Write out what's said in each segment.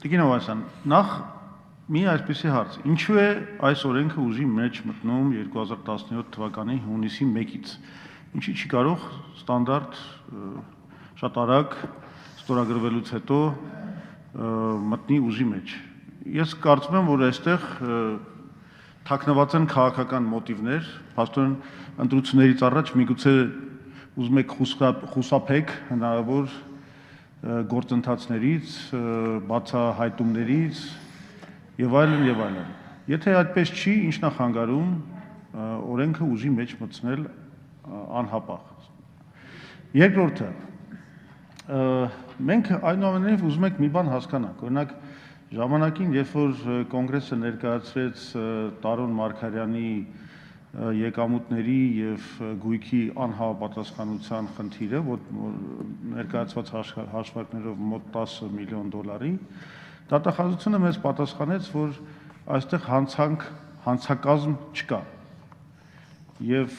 Տիկին Հովհաննիսյան, նախ մի այսպիսի հարց. Ինչու է այս օրենքը ուժի մեջ մտնում 2017 թվականի հունիսի 1-ից։ Ինչի չի կարող ստանդարտ շատ արագ ստորագրվելուց հետո մտնի ուժի մեջ։ Ես կարծում եմ, որ այստեղ թաքնված են քաղաքական մոտիվներ, փաստորեն ընտրություններից առաջ միգուցե ուզում եք խուսափեք հնարավոր գործընթացներից, բացահայտումներից եւ այլն եւ այլն։ Եթե այդպես չի, ինչն է խանգարում օրենքը ուժի մեջ մտցնել անհապաղ։ Երկրորդը, մենք այնուամենայնիվ ուզում ենք մի բան հասկանանք, օրինակ ժամանակին, երբ որ կոնգրեսը ներկայացրեց Տարոն Մարգարյանի եկամուտների եւ գույքի անհավապատասխանության խնդիրը, որ ներկայացված հաշվարկներով մոտ $10 միլիոն, դատախազությունը մեզ պատասխանեց, որ այստեղ հանցակազմ չկա։ Եվ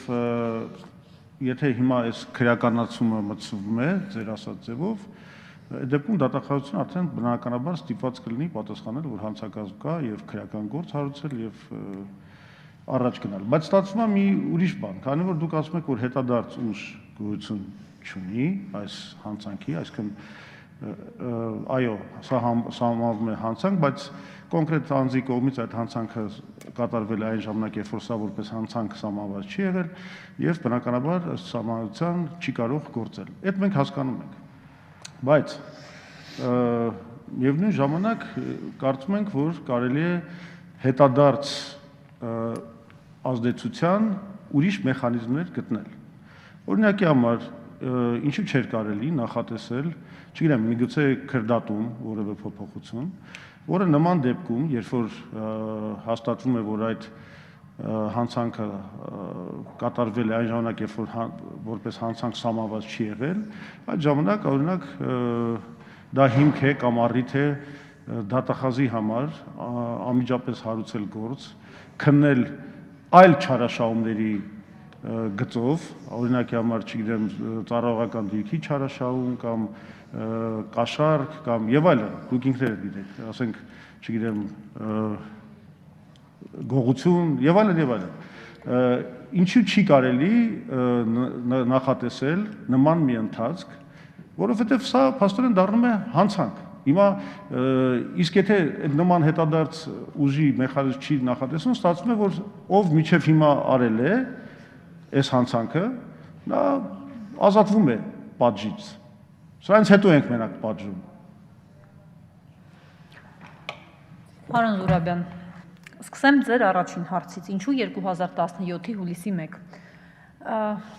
եթե հիմա այս քրեականացումը մտցվում է ձեր ասած ձևով, այդ դեպքում դատախազությունը արդեն բնականաբար ստիպված կլինի պատասխանել, որ հանցակազմ կա եւ քրեական գործ հարուցել եւ առաջ գնալ, բայց ստացվում է մի ուրիշ բան, քանի որ դուք ասում եք, որ հետադարձ ուժ գոյություն չունի այս հանցանքի, այսինքն այո, սա համարվում է հանցանք, բայց կոնկրետ անձի կողմից այդ հանցանքը կատարվել է այն ժամանակ, երբ որ սա որպես հանցանք սահմանված չի եղել եւ բնականաբար ըստ սահմանության չի կարող գործել։ Այդ մենք հասկանում ենք։ Բայց միևնույն ժամանակ կարծում ենք, որ կարելի է հետադարձ ազդեցության ուրիշ մեխանիզմներ գտնել։ Օրինակի համար, ինչու չէր կարելի նախատեսել, չգիտեմ, միգուցե քրդատում որևէ փոփոխություն, որը նման դեպքում, երբ որ հաստատվում է, որ այդ հանցանքը կատարվել է այն ժամանակ, երբ որ որպես հանցանք սահմանված չի եղել, այդ ժամանակ օրինակ դա հիմք է կամ առիթ է դատախազի համար անմիջապես հարուցել գործ, քննել այլ չարաշահումների գծով, օրինակի համար, չգիտեմ, ծառայողական դիրքի չարաշահում կամ կաշառք կամ եւ այլն, դուք ինքներդ գիտեք, ասենք, չգիտեմ, գողություն եւ այլն եւ այլն։ Ինչու չի կարելի նախատեսել նման մի ընթացք, որովհետեւ սա փաստորեն դառնում է հանցանք։ Հիմա իսկ եթե նման հետադարձ ուժի մեխանիզմ չի նախատեսվում, ստացվում է, որ ով միջև հիմա արել է այս հանցանքը, նա ազատվում է պատժից։ Սրանից հետո ենք մենակ պատժում։ Պարոն Զուրաբյան, սկսեմ ձեր առաջին հարցից, ինչու 2017-ի հուլիսի 1։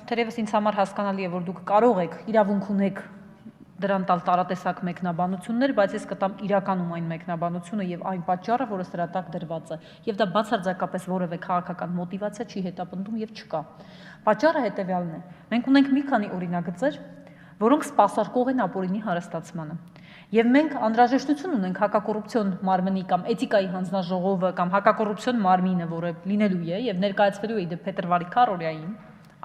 Թերևս ինձ համար հասկանալի է, որ դուք կարող եք, իրավունք ունեք դրան տալ տարատեսակ մեկնաբանություններ, բայց ես կտամ իրականում այն մեկնաբանությունը եւ այն պատճառը, որը սրա տակ դրված է, եւ դա բացարձակապես որևէ քաղաքական մոտիվացիա չի հետապնդում եւ չկա։ Պատճառը հետեւյալն է. մենք ունենք մի քանի օրինագծեր, որոնք սպասարկող են ապօրինի հարստացմանը։ Եվ մենք անհրաժեշտություն ունենք հակակոռուպցիոն մարմնի կամ էթիկայի հանձնաժողովը կամ հակակոռուպցիոն մարմինը, որը լինելու է եւ ներկայացվելու է իդեպ փետրվարի 4 օրյային,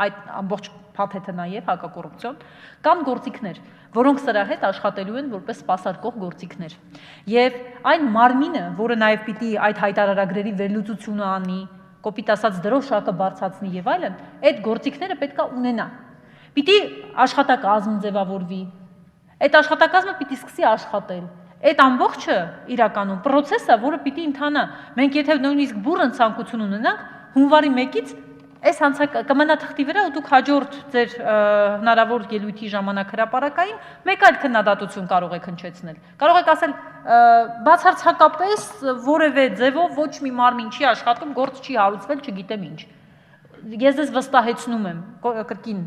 այդ ամբողջ փաթեթը նաև հակակոռուպցիոն, կան գործիքներ, որոնք սրա հետ աշխատելու են որպես սպասարկող գործիքներ։ Եվ այն մարմինը, որը նաև պիտի այդ հայտարարագրերի վերլուծությունը անի, կոպիտ ասած դրոշակը բարձրացնի եւ այլն, այդ գործիքները պետքա ունենա։ Պիտի աշխատակազմ ձևավորվի, այդ աշխատակազմը պիտի սկսի աշխատել։ Այդ ամբողջը իրականում process է, որը պիտի ընթանա։ Մենք եթե նույնիսկ բուռն ցանկություն ունենանք, հունվարի 1-ից այս կմնա թղթի վրա ու դուք հաջորդ ձեր հնարավոր ելույթի ժամանակ հրապարակային մեկ այլ քննադատություն կարող եք հնչեցնել։ Կարող եք ասել բացարձակապես որևէ ձևով ոչ մի մարմին չի աշխատում, գործ չի հարուցվել, չգիտեմ ինչ։ Ես ձեզ վստահեցնում եմ, կրկին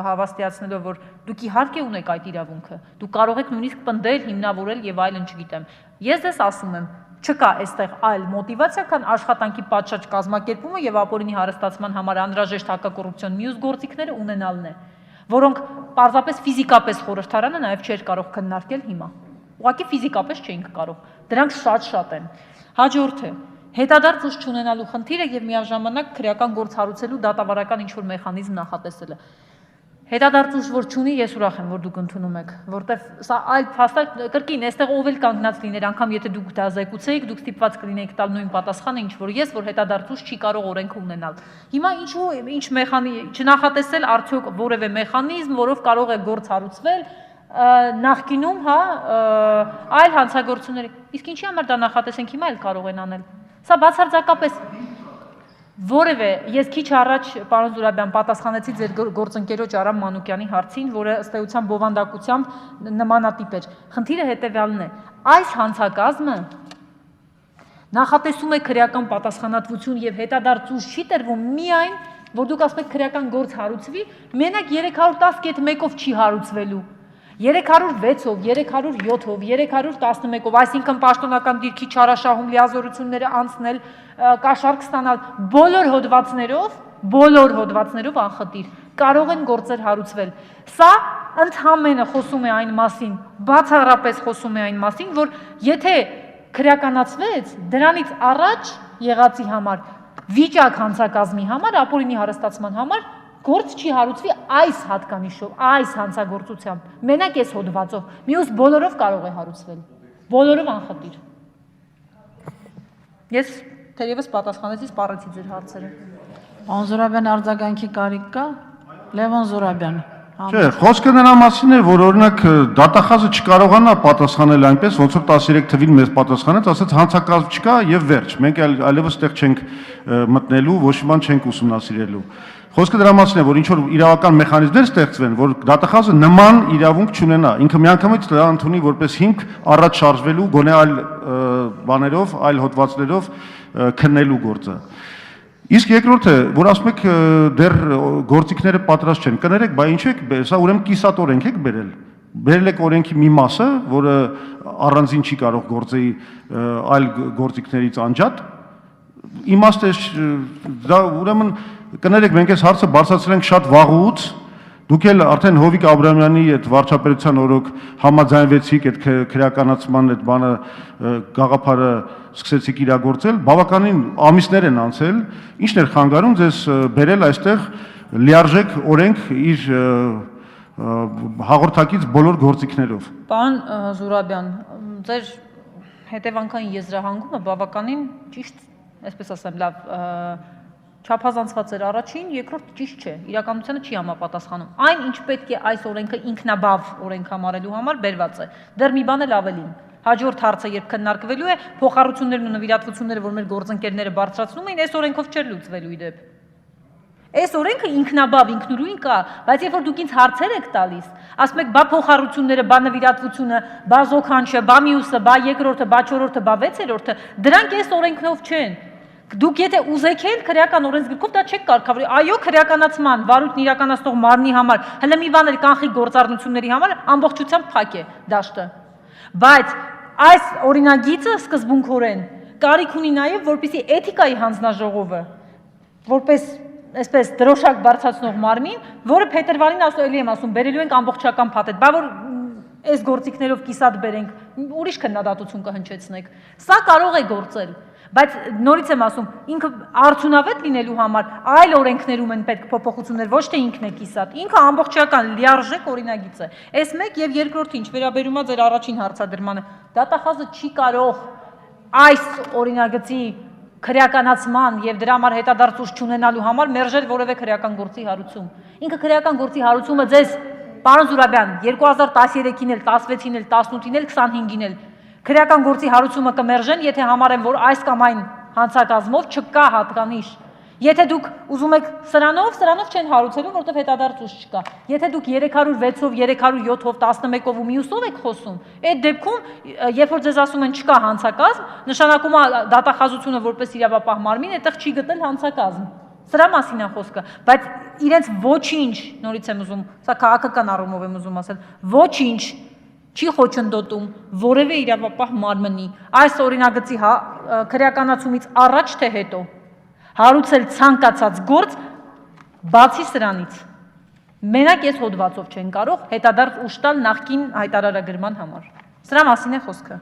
հավաստիացնելով, որ դուք իհարկե ունեք այդ իրավունքը, դուք կարող եք նույնիսկ պնդել, հիմնավորել եւ այլն, չգիտեմ։ Ես ձեզ ասում եմ, չկա այստեղ այլ մոտիվացիա, քան աշխատանքի պատշաճ կազմակերպումը եւ ապօրինի հարստացման համար անհրաժեշտ հակակոռուպցիոն մյուս գործիքները ունենալն է, որոնք պարզապես ֆիզիկապես խորհրդարանը նաեւ չէր կարող քննարկել հիմա։ Ուղղակի ֆիզիկապես չէինք կարող։ Դրանք շատ են։ Հաջորդը հետադարձ ուժ չունենալու խնդիրը եւ միաժամանակ քրեական գործ հարուցելու դատավարական ինչ-որ մեխանիզմ նախատեսելը։ Հետադարձ ուժ որ չունի, ես ուրախ եմ, որ դուք ընդունում եք, որտեվ սա այլ փաստակ կրկին, այստեղ ով էլ կանգնած լիներ, անգամ եթե դուք դա զեկուցեիք, դուք ստիպված կլինեիք տալ նույն պատասխանը, ինչ որ ես, որ հետադարձ ուժ չի կարող օրենք ունենալ։ Հիմա ինչ չնախատեսել արդյոք որևէ մեխանիզմ, որով կարող է գործ հարուցվել նախկինում, հա, այլ հանցագործությունների։ Իսկ ինչի համար դա նախատեսենք հիմա էլ կարող են անել։ Սա բացարձակապես որևէ ես քիչ առաջ պարոն Զուրաբյան պատասխանեցի ձեր գործընկերոջ Արամ Մանուկյանի հարցին, որը ըստ էության բովանդակությամբ նմանատիպ էր։ Խնդիրը հետևյալն է. այս հանցակազմը նախատեսում է քրեական պատասխանատվություն եւ հետադարձ ուժ չի տրվում միայն, որ դուք ասում եք քրեական գործ հարուցվի, մենակ 310.1-ով չի հարուցվելու։ 306-ով, 307-ով, 311-ով, այսինքն պաշտոնական դիրքի չարաշահում լիազորությունները անցնել, կաշառք ստանալ, բոլոր հոդվածներով անխտիր, կարող են գործեր հարուցվել։ Սա ընդհանրապես խոսում է այն մասին, բացառապես խոսում է այն մասին, որ եթե քրեականացվեց, դրանից առաջ եղածի համար, վիճակ հանցակազմի համար, ապօրինի հարստացման համար գործ չի հարուցվի այս հատկանիշով, այս հանցագործությամբ, մենակ այս հոդվածով, մյուս բոլորով կարող է հարուցվել, բոլորով անխտիր։ Ես թերևս պատասխանեցի, սպառեցի ձեր հարցերը։ Պարոն Զուրաբյան, արձագանքի կարիք կա։ Լևոն Զուրաբյան։ Չէ, խոսքը նրա մասին է, որ օրինակ դատախազը չկարողանա պատասխանել այնպես, ոնց որ 13 թվին մեզ պատասխանեց, ասաց հանցակազմ չկա եւ վերջ։ Մենք այլևս այդտեղ չենք մտնելու, ոչ մի բան չենք ուսումնասիրելու։ Խոսքը դրա մասին է, որ ինչ որ իրավական մեխանիզմներ ստեղծվեն, որ դատախազը նման իրավունք չունենա։ Ինքը միանգամից դա ընդունի որպես հիմք առաջ շարժվելու, գոնե այլ բաներով, այլ հոդվածներով քննելու գործը։ Իսկ երկրորդը, որ ասում եք դեռ գործիքները պատրաստ չեն, կներեք, բա ինչու եք, սա ուրեմն կիսատ օրենք եք բերել։ Բերել եք օրենքի մի մասը, որը առանձին չի կարող գործեի այլ գործիքներից անջատ։ Իմաստը դա ուրեմն կներեք, մենք այս հարցը բարձրացրել ենք շատ վաղուց, դուք էլ արդեն Հովիկ Աբրահամյանի այդ վարչապետության օրոք համաձայնվեցիք այդ քրեականացման այդ բանը գաղափարը սկսեցիք իրագործել, բավականին ամիսներ են անցել, ինչն էր խանգարում ձեզ բերել այստեղ լիարժեք օրենք իր հաղորդակից բոլոր գործիքներով։ Պարոն Զուրաբյան, ձեր հետևանքային եզրահանգումը բավականին ճիշտ, այսպես ասեմ, լավ չափազանցված էր առաջին, երկրորդ ճիշտ չէ, իրականությանը չի համապատասխանում։ Այն, ինչ պետք է այս օրենքը ինքնաբավ օրենք համարելու համար բերված է։ Դեռ մի բան էլ ավելին։ Հաջորդ հարցը, երբ քննարկվելու է, փոխառություններն ու նվիրատվությունները, որ մեր գործընկերները բարձրացնում էին, այս օրենքով չէր լուծվելու ի դեպ։ Այս օրենքը ինքնաբավ, ինքնուրույն կա, բայց երբ որ դուք ինձ հարցեր եք տալիս, ասում եք, բա փոխառությունները, բա նվիրատվությունը, բա զոքանչը, բա մյուսը, բա երկրորդը, բա չորրորդը, բա վեցերորդը, դրանք այս օրենքնով չեն։ Դուք եթե ուզեք էլ քրեական օրենսգրքով դա չեք կարգավորի։ Այո, քրեականացման վարույթն իրականացնող մարմնի համար, հələ մի բան էլ կանխիկ գործառնությունների համար ամբողջությամբ փակ է դաշտը։ Բայց այս օրինագիծը սկզբունքորեն կարիք ունի նաև, որպեսզի էթիկայի հանձնաժողովը, որպես այսպես դրոշակ բարձրացնող մարմին, որը փետրվարին էլի եմ ասում, բերելու ենք ամբողջական փաթեթ, բա որ այս գործիքներով կիսատ բերենք, ուրիշ քննադատություն կհնչեցնեք։ Սա կարող է գործել, բայց նորից եմ ասում, ինքը արդյունավետ լինելու համար այլ օրենքներում են պետք փոփոխություններ, ոչ թե ինքն է կիսատ, ինքը ամբողջական լիարժեք օրինագիծ է։ Այս մեկ եւ երկրորդը, ինչ վերաբերում է ձեր առաջին հարցադրմանը, դատախազը չի կարող այս օրինագծի քրեականացման եւ դրա համար հետադարձ ուժ չունենալու համար մերժել որևէ քրեական գործի հարուցում։ Ինքը քրեական գործի հարուցումը ձեզ, պարոն Զուրաբյան, 2013-ին էլ, 16-ին էլ, 18-ին էլ, 25-ին էլ քրեական գործի հարուցումը կմերժեն, եթե համարեն, որ այս կամ այն հանցակազմով չկա հատկանիշ։ Եթե դուք ուզում եք սրանով չեն հարուցելու, որովհետև հետադարձ ուժ չկա։ Եթե դուք 306-ով, 307-ով, 11-ով ու մյուսով եք խոսում, այդ դեպքում, երբ որ ձեզ ասում են չկա հանցակազմ, նշանակում է դատախազությունը որպես իրավապահ մարմին այդտեղ չի գտել հանցակազմ։ Սրա մասին է խոսքը, բայց իրենց ոչինչ, նորից եմ ուզում, սա քաղաքական առումով եմ ուզում ասել, ոչինչ չի խոչընդոտում որևէ իրավապահ մարմնի այս օրինագծի քրեականացումից առաջ թե հետո հարուցել ցանկացած գործ բացի սրանից։ Մենակ այս հոդվածով չեն կարող հետադարձ ուժ տալ նախկին հայտարարագրման համար։ Սրա մասին է խոսքը։